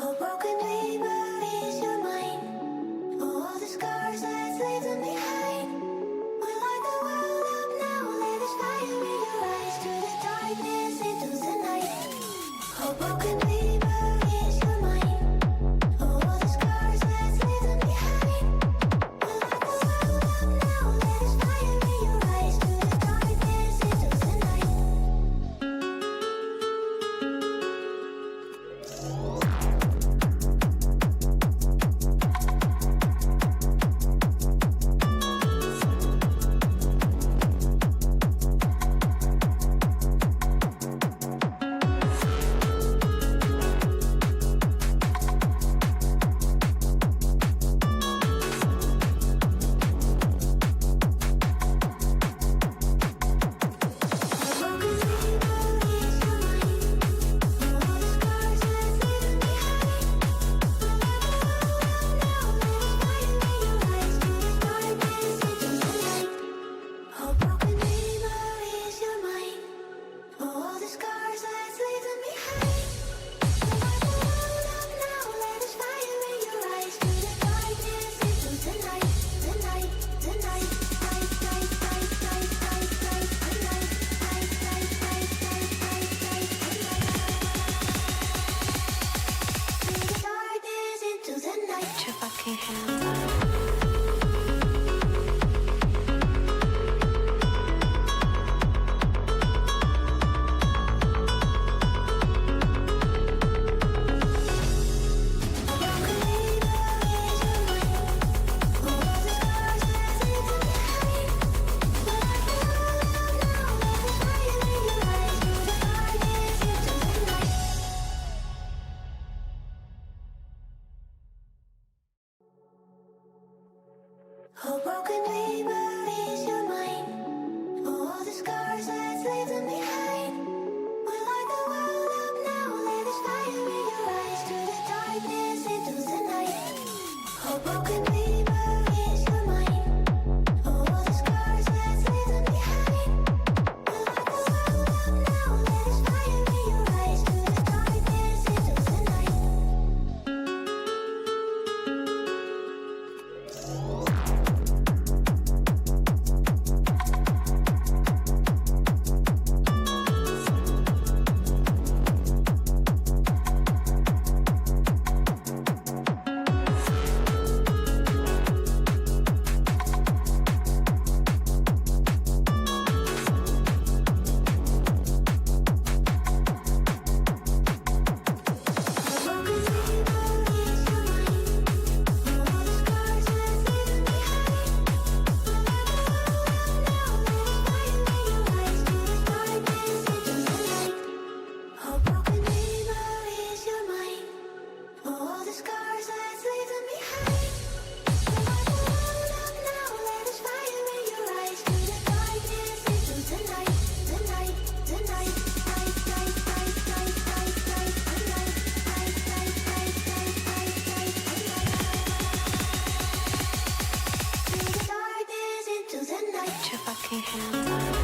Oh, broken dreamer is your mind. Oh, all the scars that's leaving behind. We light the world up now. Let us fire in your eyes. Through the darkness into the night. Oh, broken dreamer is your mind. Oh, all the scars that's leaving behind. We light the world up now. Let us fire in your eyes. Through the darkness into the night. Put your fucking hands up. Oh, broken dreamer is your mind. Oh, all the scars that's leaving behind. We light the world up now. Let us fire in your eyes. Through the darkness into the night. Oh, broken dreamer is your mind. Oh, all the scars that's leaving behind. We light the world up now. Let us fire in your eyes. Through the darkness into the night. Put your fucking hands up.